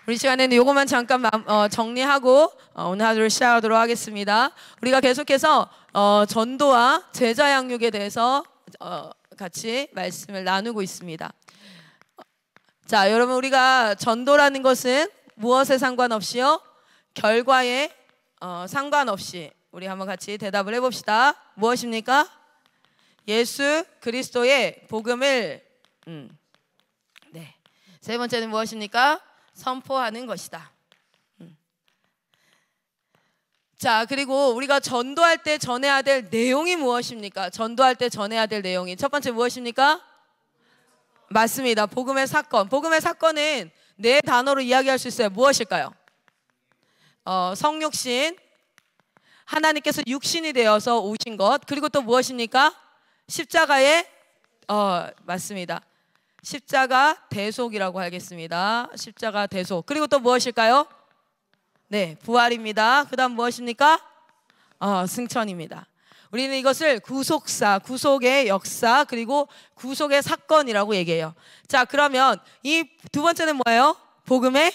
우리 시간에는 요것만 잠깐 정리하고 오늘 하루를 시작하도록 하겠습니다. 우리가 계속해서 전도와 제자 양육에 대해서 같이 말씀을 나누고 있습니다. 자, 여러분, 우리가 전도라는 것은 무엇에 상관없이요, 결과에 상관없이 우리 한번 같이 대답을 해봅시다. 무엇입니까? 예수 그리스도의 복음을 네. 세 번째는 무엇입니까? 선포하는 것이다. 자, 그리고 우리가 전도할 때 전해야 될 내용이 무엇입니까? 전도할 때 전해야 될 내용이 첫 번째 무엇입니까? 맞습니다. 복음의 사건. 복음의 사건은 네 단어로 이야기할 수 있어요. 무엇일까요? 성육신, 하나님께서 육신이 되어서 오신 것. 그리고 또 무엇입니까? 십자가의 맞습니다. 십자가 대속이라고 하겠습니다. 십자가 대속. 그리고 또 무엇일까요? 네, 부활입니다. 그 다음 무엇입니까? 승천입니다. 우리는 이것을 구속사, 구속의 역사, 그리고 구속의 사건이라고 얘기해요. 자, 그러면 이 두 번째는 뭐예요? 복음의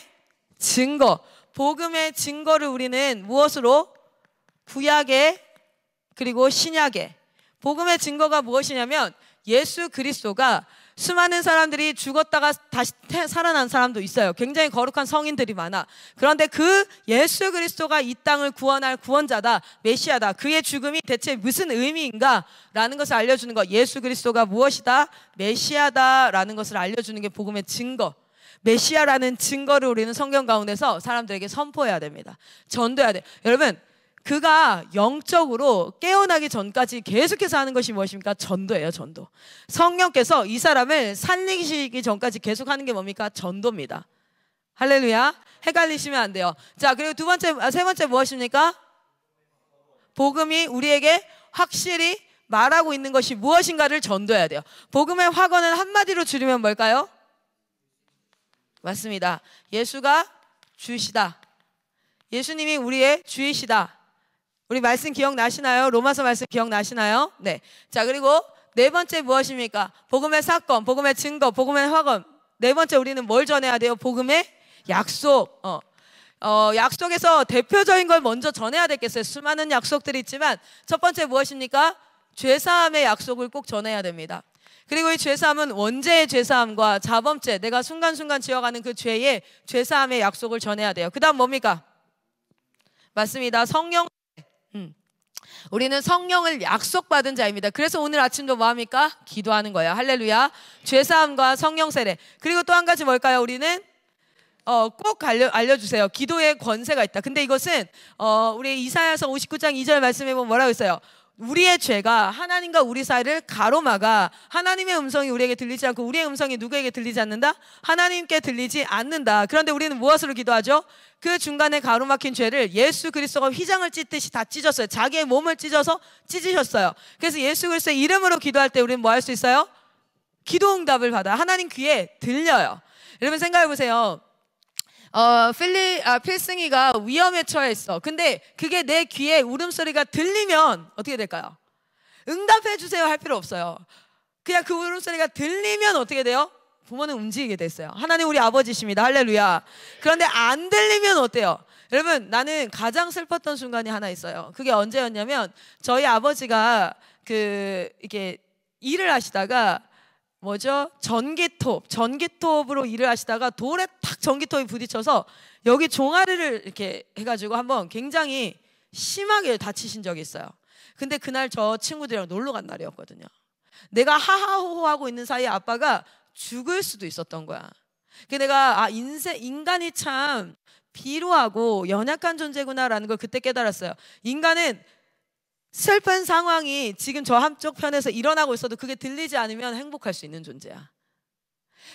증거. 복음의 증거를 우리는 무엇으로? 구약에 그리고 신약에. 복음의 증거가 무엇이냐면 예수 그리스도가 수많은 사람들이 죽었다가 다시 살아난 사람도 있어요. 굉장히 거룩한 성인들이 많아. 그런데 그 예수 그리스도가 이 땅을 구원할 구원자다, 메시아다. 그의 죽음이 대체 무슨 의미인가? 라는 것을 알려주는 것. 예수 그리스도가 무엇이다? 메시아다 라는 것을 알려주는 게 복음의 증거. 메시아라는 증거를 우리는 성경 가운데서 사람들에게 선포해야 됩니다. 전도해야 돼. 여러분, 그가 영적으로 깨어나기 전까지 계속해서 하는 것이 무엇입니까? 전도예요, 전도. 성령께서 이 사람을 살리시기 전까지 계속 하는 게 뭡니까? 전도입니다. 할렐루야. 헷갈리시면 안 돼요. 자, 그리고 세 번째 무엇입니까? 복음이 우리에게 확실히 말하고 있는 것이 무엇인가를 전도해야 돼요. 복음의 확언은 한마디로 줄이면 뭘까요? 맞습니다. 예수가 주시다. 예수님이 우리의 주이시다. 우리 말씀 기억나시나요? 로마서 말씀 기억나시나요? 네. 자, 그리고 네 번째 무엇입니까? 복음의 사건, 복음의 증거, 복음의 확언. 네 번째 우리는 뭘 전해야 돼요? 복음의 약속. 약속에서 대표적인 걸 먼저 전해야 되겠어요. 수많은 약속들이 있지만 첫 번째 무엇입니까? 죄사함의 약속을 꼭 전해야 됩니다. 그리고 이 죄사함은 원죄의 죄사함과 자범죄, 내가 순간순간 지어가는 그 죄의 죄사함의 약속을 전해야 돼요. 그 다음 뭡니까? 맞습니다. 성령. 우리는 성령을 약속받은 자입니다. 그래서 오늘 아침도 뭐합니까? 기도하는 거예요. 할렐루야. 죄사함과 성령 세례. 그리고 또 한 가지 뭘까요? 우리는 꼭 알려주세요. 기도의 권세가 있다. 근데 이것은 우리 이사야서 59장 2절 말씀에 보면 뭐라고 했어요? 우리의 죄가 하나님과 우리 사이를 가로막아 하나님의 음성이 우리에게 들리지 않고 우리의 음성이 누구에게 들리지 않는다? 하나님께 들리지 않는다. 그런데 우리는 무엇으로 기도하죠? 그 중간에 가로막힌 죄를 예수 그리스도가 휘장을 찢듯이 다 찢었어요. 자기의 몸을 찢어서 찢으셨어요. 그래서 예수 그리스도의 이름으로 기도할 때 우리는 뭐 할 수 있어요? 기도 응답을 받아 하나님 귀에 들려요. 여러분 생각해 보세요. 필승이가 위험에 처해 있어. 근데 그게 내 귀에 울음소리가 들리면 어떻게 될까요? 응답해 주세요 할 필요 없어요. 그냥 그 울음소리가 들리면 어떻게 돼요? 부모는 움직이게 됐어요. 하나님 우리 아버지십니다. 할렐루야. 그런데 안 들리면 어때요? 여러분, 나는 가장 슬펐던 순간이 하나 있어요. 그게 언제였냐면 저희 아버지가 이렇게 일을 하시다가 전기톱으로 일을 하시다가 돌에 탁 전기톱이 부딪혀서 여기 종아리를 이렇게 해가지고 한번 굉장히 심하게 다치신 적이 있어요. 근데 그날 저 친구들이랑 놀러 간 날이었거든요. 내가 하하호호 하고 있는 사이에 아빠가 죽을 수도 있었던 거야. 그래서 내가 인간이 참 비루하고 연약한 존재구나라는 걸 그때 깨달았어요. 인간은 슬픈 상황이 지금 저 한쪽 편에서 일어나고 있어도 그게 들리지 않으면 행복할 수 있는 존재야.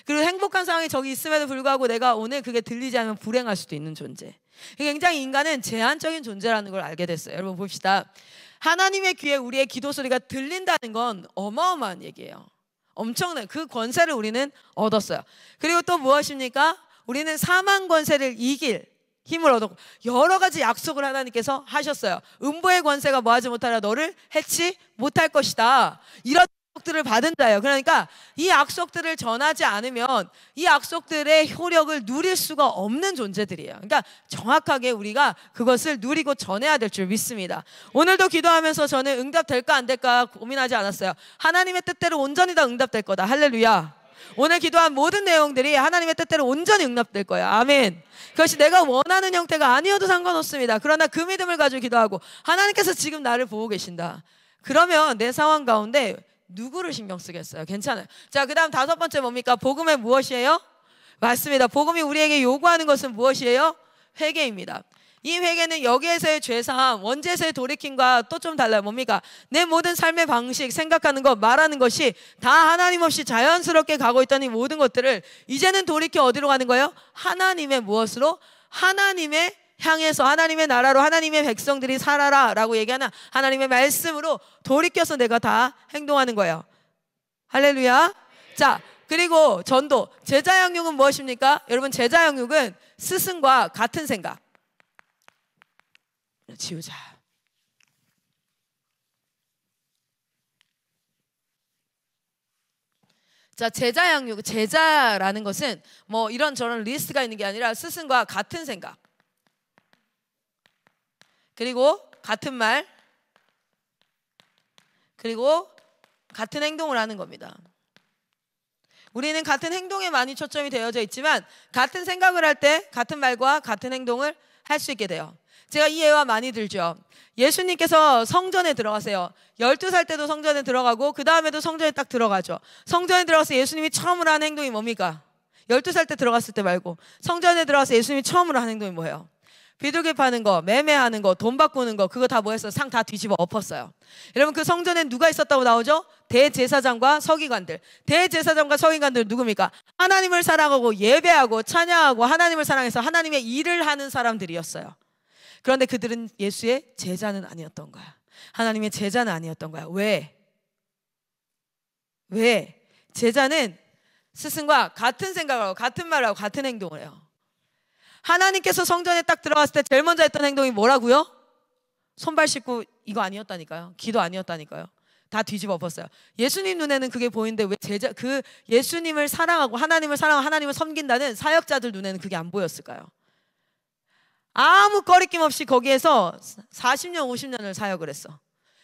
그리고 행복한 상황이 저기 있음에도 불구하고 내가 오늘 그게 들리지 않으면 불행할 수도 있는 존재. 굉장히 인간은 제한적인 존재라는 걸 알게 됐어요. 여러분 봅시다. 하나님의 귀에 우리의 기도 소리가 들린다는 건 어마어마한 얘기예요. 엄청난 그 권세를 우리는 얻었어요. 그리고 또 무엇입니까? 우리는 사망 권세를 이길 힘을 얻었고 여러 가지 약속을 하나님께서 하셨어요. 음부의 권세가 뭐하지 못하라 너를 해치 못할 것이다. 이런 약속들을 받은 자예요. 그러니까 이 약속들을 전하지 않으면 이 약속들의 효력을 누릴 수가 없는 존재들이에요. 그러니까 정확하게 우리가 그것을 누리고 전해야 될 줄 믿습니다. 오늘도 기도하면서 저는 응답될까 안 될까 고민하지 않았어요. 하나님의 뜻대로 온전히 다 응답될 거다. 할렐루야. 오늘 기도한 모든 내용들이 하나님의 뜻대로 온전히 응답될 거예요. 아멘. 그것이 내가 원하는 형태가 아니어도 상관없습니다. 그러나 그 믿음을 가지고 기도하고 하나님께서 지금 나를 보고 계신다. 그러면 내 상황 가운데 누구를 신경 쓰겠어요? 괜찮아요. 자, 그 다음 5번째 뭡니까? 복음의 무엇이에요? 맞습니다. 복음이 우리에게 요구하는 것은 무엇이에요? 회개입니다. 이 회개는 여기에서의 죄사함, 원죄에서의 돌이킴과 또 좀 달라요. 뭡니까? 내 모든 삶의 방식, 생각하는 것, 말하는 것이 다 하나님 없이 자연스럽게 가고 있던 이 모든 것들을 이제는 돌이켜 어디로 가는 거예요? 하나님의 무엇으로? 하나님의 향해서 하나님의 나라로 하나님의 백성들이 살아라 라고 얘기하는 하나님의 말씀으로 돌이켜서 내가 다 행동하는 거예요. 할렐루야. 자, 그리고 전도, 제자 양육은 무엇입니까? 여러분, 제자 양육은 스승과 같은 생각. 지우자. 자, 제자 양육, 제자라는 것은 뭐 이런저런 리스트가 있는 게 아니라 스승과 같은 생각, 그리고 같은 말, 그리고 같은 행동을 하는 겁니다. 우리는 같은 행동에 많이 초점이 되어져 있지만 같은 생각을 할 때 같은 말과 같은 행동을 할 수 있게 돼요. 제가 이 예화 많이 들죠. 예수님께서 성전에 들어가세요. 12살 때도 성전에 들어가고 그 다음에도 성전에 딱 들어가죠. 성전에 들어가서 예수님이 처음으로 하는 행동이 뭡니까? 12살 때 들어갔을 때 말고 성전에 들어가서 예수님이 처음으로 하는 행동이 뭐예요? 비둘기 파는 거, 매매하는 거, 돈 바꾸는 거, 그거 다 뭐했어요? 상 다 뒤집어 엎었어요. 여러분, 그 성전에 누가 있었다고 나오죠? 대제사장과 서기관들. 대제사장과 서기관들 누굽니까? 하나님을 사랑하고 예배하고 찬양하고 하나님을 사랑해서 하나님의 일을 하는 사람들이었어요. 그런데 그들은 예수의 제자는 아니었던 거야. 하나님의 제자는 아니었던 거야. 왜? 제자는 스승과 같은 생각을 하고 같은 말을 하고 같은 행동을 해요. 하나님께서 성전에 딱 들어갔을 때 제일 먼저 했던 행동이 뭐라고요? 손발 씻고 이거 아니었다니까요. 기도 아니었다니까요. 다 뒤집어 엎었어요. 예수님 눈에는 그게 보이는데 왜 그 예수님을 사랑하고 하나님을 사랑하고 하나님을 섬긴다는 사역자들 눈에는 그게 안 보였을까요? 아무 거리낌 없이 거기에서 40년 50년을 사역을 했어.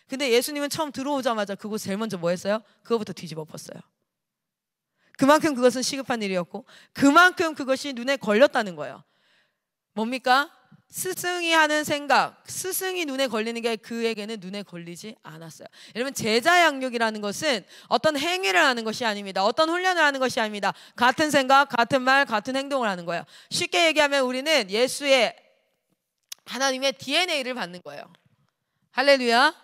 근데 예수님은 처음 들어오자마자 그곳 제일 먼저 뭐 했어요? 그거부터 뒤집어 엎었어요. 그만큼 그것은 시급한 일이었고 그만큼 그것이 눈에 걸렸다는 거예요. 뭡니까? 스승이 하는 생각, 스승이 눈에 걸리는 게 그에게는 눈에 걸리지 않았어요. 여러분, 제자 양육이라는 것은 어떤 행위를 하는 것이 아닙니다. 어떤 훈련을 하는 것이 아닙니다. 같은 생각, 같은 말, 같은 행동을 하는 거예요. 쉽게 얘기하면 우리는 예수의 하나님의 DNA를 받는 거예요. 할렐루야.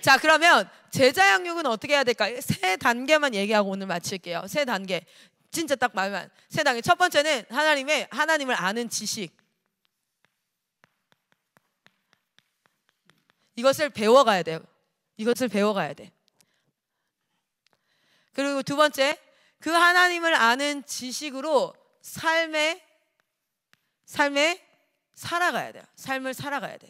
자, 그러면 제자 양육은 어떻게 해야 될까요? 3단계만 얘기하고 오늘 마칠게요. 3단계. 진짜 딱 말만. 3단계. 첫 번째는 하나님을 아는 지식. 이것을 배워가야 돼요. 이것을 배워가야 돼. 그리고 두 번째, 그 하나님을 아는 지식으로 삶에 살아가야 돼요. 삶을 살아가야 돼.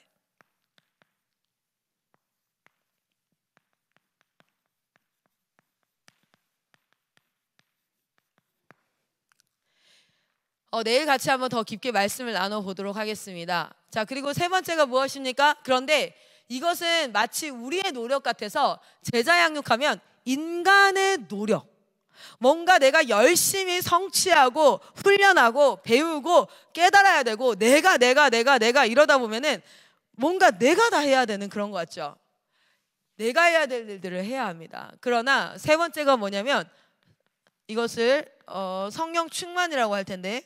내일 같이 한번 더 깊게 말씀을 나눠보도록 하겠습니다. 자, 그리고 3번째가 무엇입니까? 그런데 이것은 마치 우리의 노력 같아서 제자 양육하면 인간의 노력, 뭔가 내가 열심히 성취하고 훈련하고 배우고 깨달아야 되고 내가 이러다 보면은 뭔가 내가 다 해야 되는 그런 것 같죠. 내가 해야 될 일들을 해야 합니다. 그러나 3번째가 뭐냐면 이것을 성령 충만이라고 할 텐데,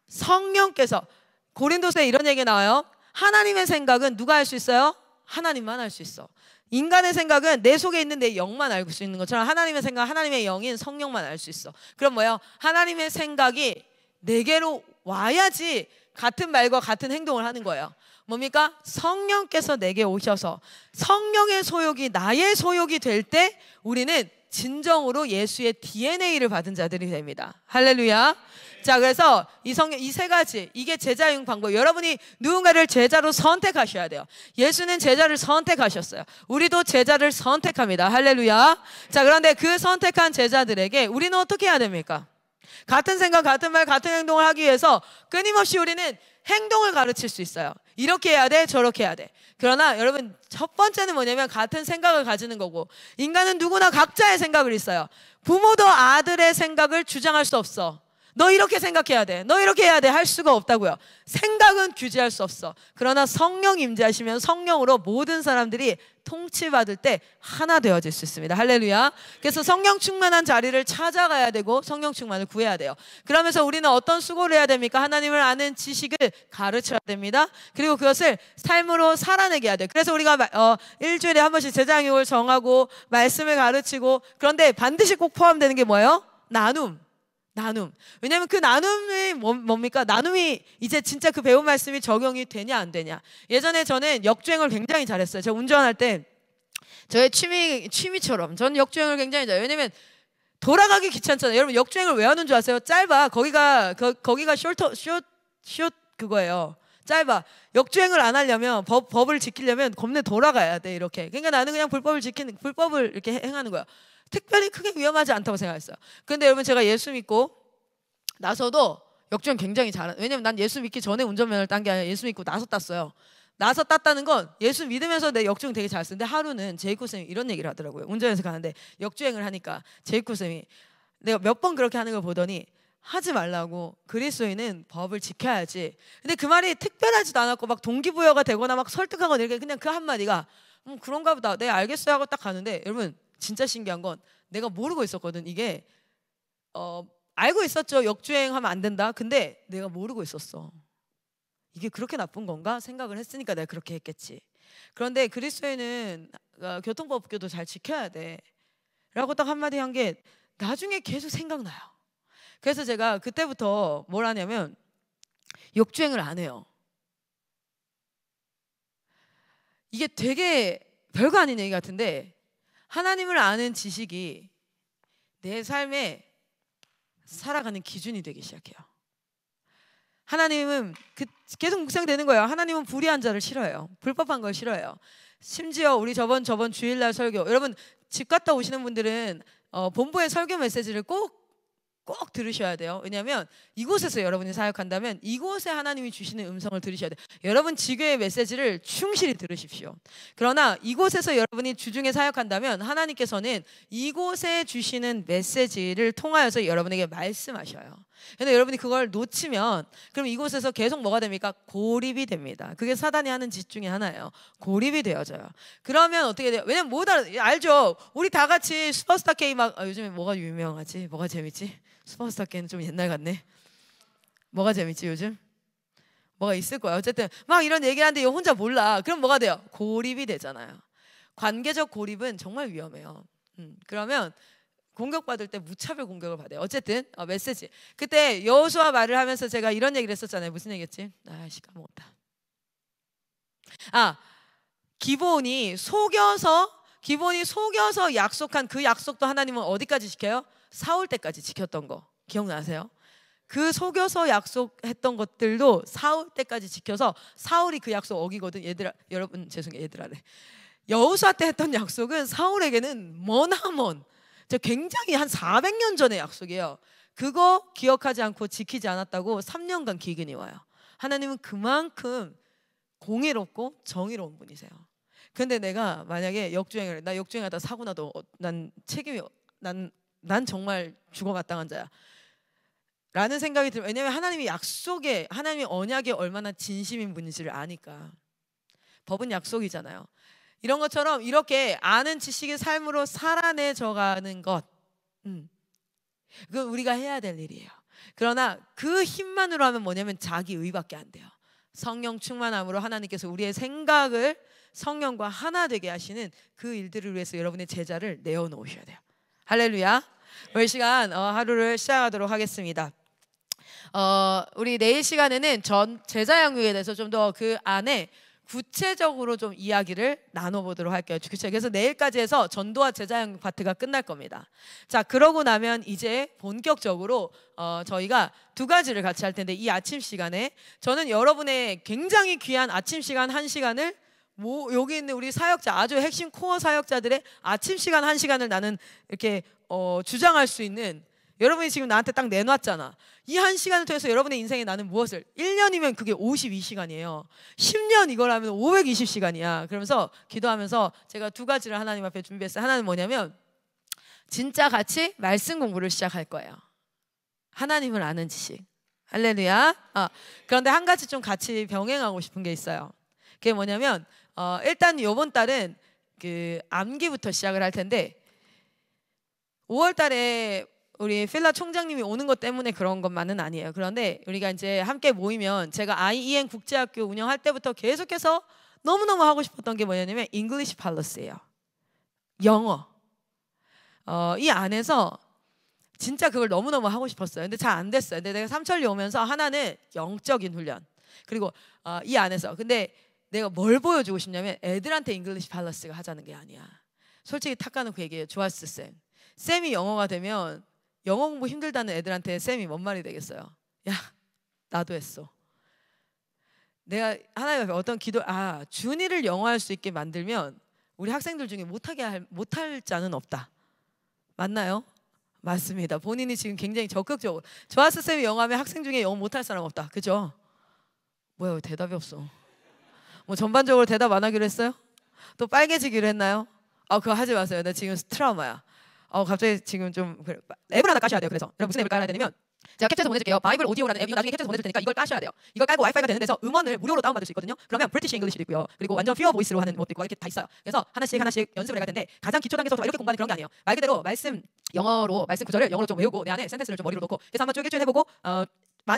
성령께서, 고린도서에 이런 얘기 나와요. 하나님의 생각은 누가 할 수 있어요? 하나님만 알 수 있어. 인간의 생각은 내 속에 있는 내 영만 알 수 있는 것처럼 하나님의 생각, 하나님의 영인 성령만 알 수 있어. 그럼 뭐예요? 하나님의 생각이 내게로 와야지 같은 말과 같은 행동을 하는 거예요. 뭡니까? 성령께서 내게 오셔서 성령의 소욕이 나의 소욕이 될 때 우리는 진정으로 예수의 DNA를 받은 자들이 됩니다. 할렐루야. 자, 그래서 이 세 가지, 이게 제자용 방법. 여러분이 누군가를 제자로 선택하셔야 돼요. 예수는 제자를 선택하셨어요. 우리도 제자를 선택합니다. 할렐루야. 자, 그런데 그 선택한 제자들에게 우리는 어떻게 해야 됩니까? 같은 생각, 같은 말, 같은 행동을 하기 위해서 끊임없이 우리는 행동을 가르칠 수 있어요. 이렇게 해야 돼, 저렇게 해야 돼. 그러나 여러분, 첫 번째는 뭐냐면 같은 생각을 가지는 거고, 인간은 누구나 각자의 생각을 있어요. 부모도 아들의 생각을 주장할 수 없어. 너 이렇게 생각해야 돼, 너 이렇게 해야 돼 할 수가 없다고요. 생각은 규제할 수 없어. 그러나 성령 임재하시면 성령으로 모든 사람들이 통치받을 때 하나 되어질 수 있습니다. 할렐루야. 그래서 성령 충만한 자리를 찾아가야 되고 성령 충만을 구해야 돼요. 그러면서 우리는 어떤 수고를 해야 됩니까? 하나님을 아는 지식을 가르쳐야 됩니다. 그리고 그것을 삶으로 살아내게 해야 돼요. 그래서 우리가 일주일에 한 번씩 제자교육을 정하고 말씀을 가르치고, 그런데 반드시 꼭 포함되는 게 뭐예요? 나눔. 왜냐하면 그 나눔이 뭡니까? 나눔이 이제 진짜 그 배운 말씀이 적용이 되냐 안 되냐. 예전에 저는 역주행을 굉장히 잘했어요. 제가 운전할 때 저의 취미처럼 저는 역주행을 굉장히 잘해요. 왜냐면 돌아가기 귀찮잖아요. 여러분, 역주행을 왜 하는 줄 아세요? 짧아. 거기가 숏 그거예요. 짧아. 역주행을 안 하려면 법을 지키려면 겁내 돌아가야 돼, 이렇게. 그러니까 나는 그냥 불법을 이렇게 행하는 거야. 특별히 크게 위험하지 않다고 생각했어요. 그런데 여러분, 제가 예수 믿고 나서도 역주행 굉장히 왜냐면 난 예수 믿기 전에 운전면허를 딴 게 아니라 예수 믿고 나서 땄어요. 나서 땄다는 건 예수 믿으면서 내 역주행 되게 잘 쓰는데, 하루는 제이코 쌤이 이런 얘기를 하더라고요. 운전해서 가는데 역주행을 하니까 제이코 쌤이, 내가 몇 번 그렇게 하는 걸 보더니 하지 말라고, 그리스도인은 법을 지켜야지. 근데 그 말이 특별하지도 않았고 막 동기부여가 되거나 막 설득하거나 이렇게, 그냥 그 한마디가 그런가 보다, 네 알겠어요 하고 딱 가는데, 여러분 진짜 신기한 건 내가 모르고 있었거든. 이게 알고 있었죠. 역주행하면 안 된다. 근데 내가 모르고 있었어. 이게 그렇게 나쁜 건가 생각을 했으니까 내가 그렇게 했겠지. 그런데 그리스도인은 교통법규도 잘 지켜야 돼 라고 딱 한마디 한 게 나중에 계속 생각나요. 그래서 제가 그때부터 뭘 하냐면 역주행을 안 해요. 이게 되게 별거 아닌 얘기 같은데, 하나님을 아는 지식이 내 삶에 살아가는 기준이 되기 시작해요. 하나님은 계속 묵상되는 거예요. 하나님은 불의한 자를 싫어해요. 불법한 걸 싫어해요. 심지어 우리 저번 주일날 설교, 여러분 집 갔다 오시는 분들은 본부의 설교 메시지를 꼭 들으셔야 돼요. 왜냐하면 이곳에서 여러분이 사역한다면 이곳에 하나님이 주시는 음성을 들으셔야 돼요. 여러분 지교의 메시지를 충실히 들으십시오. 그러나 이곳에서 여러분이 주중에 사역한다면 하나님께서는 이곳에 주시는 메시지를 통하여서 여러분에게 말씀하셔요. 근데 여러분이 그걸 놓치면 그럼 이곳에서 계속 뭐가 됩니까? 고립이 됩니다. 그게 사단이 하는 짓 중에 하나예요. 고립이 되어져요. 그러면 어떻게 돼요? 왜냐면 알죠? 우리 다 같이 슈퍼스타 K 요즘에 뭐가 유명하지? 뭐가 재밌지? 슈퍼스타 K는 좀 옛날 같네. 뭐가 재밌지 요즘? 뭐가 있을 거야. 어쨌든 막 이런 얘기를 하는데 이거 혼자 몰라. 그럼 뭐가 돼요? 고립이 되잖아요. 관계적 고립은 정말 위험해요. 그러면 공격받을 때 무차별 공격을 받아요. 어쨌든 메시지. 그때 여호수아 말을 하면서 제가 이런 얘기를 했었잖아요. 무슨 얘기였지? 아이씨, 까먹었다. 기본이 속여서 약속한 그 약속도 하나님은 어디까지 지켜요? 사울 때까지 지켰던 거 기억나세요? 그 속여서 약속했던 것들도 사울 때까지 지켜서, 사울이 그 약속 어기거든. 여러분 죄송해요. 여호수아 때 했던 약속은 사울에게는 머나먼, 굉장히 한 400년 전의 약속이에요. 그거 기억하지 않고 지키지 않았다고 3년간 기근이 와요. 하나님은 그만큼 공의롭고 정의로운 분이세요. 근데 내가 만약에 나 역주행하다 사고 나도 난 정말 죽어마땅한 자야 라는 생각이 들어요. 왜냐하면 하나님이 언약에 얼마나 진심인 분인지를 아니까. 법은 약속이잖아요. 이런 것처럼 이렇게 아는 지식의 삶으로 살아내져가는 것, 그건 우리가 해야 될 일이에요. 그러나 그 힘만으로 하면 뭐냐면 자기 의밖에 안 돼요. 성령 충만함으로 하나님께서 우리의 생각을 성령과 하나 되게 하시는 그 일들을 위해서 여러분의 제자를 내어놓으셔야 돼요. 할렐루야. 오늘 시간 하루를 시작하도록 하겠습니다. 우리 내일 시간에는 제자 양육에 대해서 좀 더 그 안에 구체적으로 좀 이야기를 나눠보도록 할게요. 그래서 내일까지 해서 전도와 제자형 파트가 끝날 겁니다. 자, 그러고 나면 이제 본격적으로 저희가 두 가지를 같이 할 텐데, 이 아침 시간에 저는 여러분의 굉장히 귀한 아침 시간 1시간을 여기 있는 우리 사역자, 아주 핵심 코어 사역자들의 아침 시간 1시간을 나는 이렇게 주장할 수 있는, 여러분이 지금 나한테 딱 내놨잖아. 이 1시간을 통해서 여러분의 인생에 나는 무엇을, 1년이면 그게 52시간이에요. 10년 이걸 하면 520시간이야. 그러면서 기도하면서 제가 두 가지를 하나님 앞에 준비했어요. 하나는 뭐냐면 진짜 같이 말씀 공부를 시작할 거예요. 하나님을 아는 지식. 할렐루야. 그런데 한 가지 좀 같이 병행하고 싶은 게 있어요. 그게 뭐냐면 일단 이번 달은 그 암기부터 시작을 할 텐데, 5월 달에 우리 필라 총장님이 오는 것 때문에 그런 것만은 아니에요. 그런데 우리가 이제 함께 모이면, 제가 IEN 국제학교 운영할 때부터 계속해서 너무너무 하고 싶었던 게 뭐냐면 English Palace예요. 영어. 이 안에서 진짜 그걸 너무너무 하고 싶었어요. 근데 잘 안 됐어요. 근데 내가 삼천리 오면서 하나는 영적인 훈련, 그리고 이 안에서 근데 내가 뭘 보여주고 싶냐면 애들한테 English Palace가 하자는 게 아니야. 솔직히 탁 까놓고 얘기해요. 조아스 쌤. 쌤이 영어가 되면 영어 공부 힘들다는 애들한테 쌤이 뭔 말이 되겠어요? 야, 나도 했어. 내가 하나님 앞에 어떤 기도, 준이를 영어할 수 있게 만들면 우리 학생들 중에 못할 자는 없다. 맞나요? 맞습니다. 본인이 지금 굉장히 적극적으로, 조아스 쌤이 영어하면 학생 중에 영어 못할 사람 없다. 그죠? 뭐야, 왜 대답이 없어? 뭐 전반적으로 대답 안 하기로 했어요? 또 빨개지기로 했나요? 그거 하지 마세요. 나 지금 트라우마야. 갑자기 지금 좀 앱을 하나 까셔야 돼요. 그래서 여러분 무슨 앱을 깔아야 되냐면, 제가 캡처해서 보내줄게요. 바이블 오디오라는 앱, 이거 나중에 캡처해서 보내줄 테니까 이걸 까셔야 돼요. 이걸 깔고 와이파이가 되는 데서 음원을 무료로 다운받을 수 있거든요. 그러면 브리티시 잉글리시도 있고요. 그리고 완전 퓨어 보이스로 하는 것도 있고, 이렇게 다 있어요. 그래서 하나씩 연습을 해갈 텐데, 가장 기초 단계에서 이렇게 공부하는 그런 게 아니에요. 말 그대로 말씀 구절을 영어로 좀 외우고 내 안에 센텐스를 좀 머리로 넣고, 그래서 한번 쭉 해보고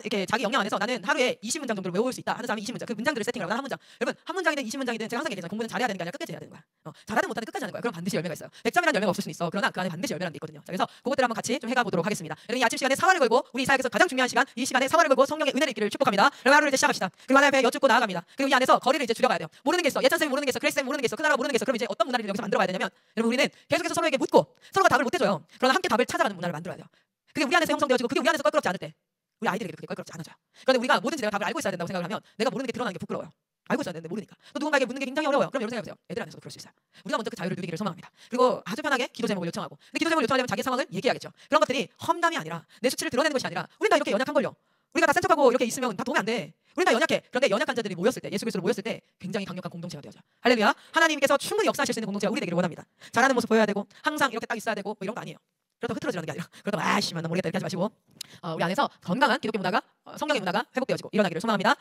이렇게 자기 역량 안에서 나는 하루에 20문장 정도를 외울 수 있다 하는 사람이 20문장, 그 문장들을 세팅을 하고, 나는 한 문장, 여러분 한 문장이든 20문장이든 제가 항상 얘기하잖아요. 공부는 잘해야 되는 게 아니라 끝까지 해야 되는 거야. 잘하든 못하든 끝까지 하는 거야. 그럼 반드시 열매가 있어요. 100점이라는 열매가 없을 수는 있어. 그러나 그 안에 반드시 열매라는 게 있거든요. 자, 그래서 그것들을 한번 같이 좀 해가 보도록 하겠습니다. 여러분 이 아침 시간에 사활을 걸고, 우리 사역에서 가장 중요한 시간, 이 시간에 사활을 걸고 성령의 은혜를 입기를 축복합니다. 여러분 하루를 이제 시작합시다. 그리고 하나님 앞에 여쭙고 나아갑니다. 그리고 이 안에서 거리를 이제 줄여가야 돼요. 모르는 게 있어. 예찬 쌤이 모르는 게 있어. 그레이스 쌤이 모르는 게 있어. 크나라가 모르는 게 있어. 그럼 이제 어떤 문화를 여기서 만들어가야 되냐면, 여러분 우리는 계속해서 서로에게 묻고 서로가 답을 못 해줘요. 그러나 함께 답을 찾아가는 문화를 만들어야 돼요. 그게 우리 안에서 형성되어지고, 그게 우리 안에서 껄끄럽지 않을 때 우리 아이들에게 그게 껄끄럽지 않아져요. 그런데 우리가 뭐든지 내가 답을 알고 있어야 된다고 생각을 하면, 내가 모르는 게 드러나는 게 부끄러워요. 알고 있어야 되는데 모르니까. 또 누군가에게 묻는 게 굉장히 어려워요. 그럼 여러분 생각해보세요. 애들 안에서도 그럴 수 있어요. 우리가 먼저 그 자유를 누리기를 소망합니다. 그리고 아주 편하게 기도 제목을 요청하고, 근데 기도 제목을 요청하려면 자기 상황을 얘기해야겠죠. 그런 것들이 험담이 아니라, 내 수치를 드러내는 것이 아니라, 우린 다 이렇게 연약한 걸요. 우리가 다 센 척하고 이렇게 있으면 다 도움이 안 돼. 우린 다 연약해. 그런데 연약한 자들이 모였을 때, 예수 그리스도로 모였을 때 굉장히 강력한 공동체가 되어져. 할렐루야. 하나님께서 충분히 역사하실 수 있는 공동체가 우리 되기를 원합니다. 잘하는 모습 보여야 되고, 항상 이렇게 딱 있어야 되고, 뭐 이런 거 아니에요. 그렇다고 흐트러지라는 게 아니라, 그렇다고 아씨 나 모르겠다 이렇게 하지 마시고, 우리 안에서 건강한 기독교 문화가, 성령의 문화가 회복되어지고 일어나기를 소망합니다.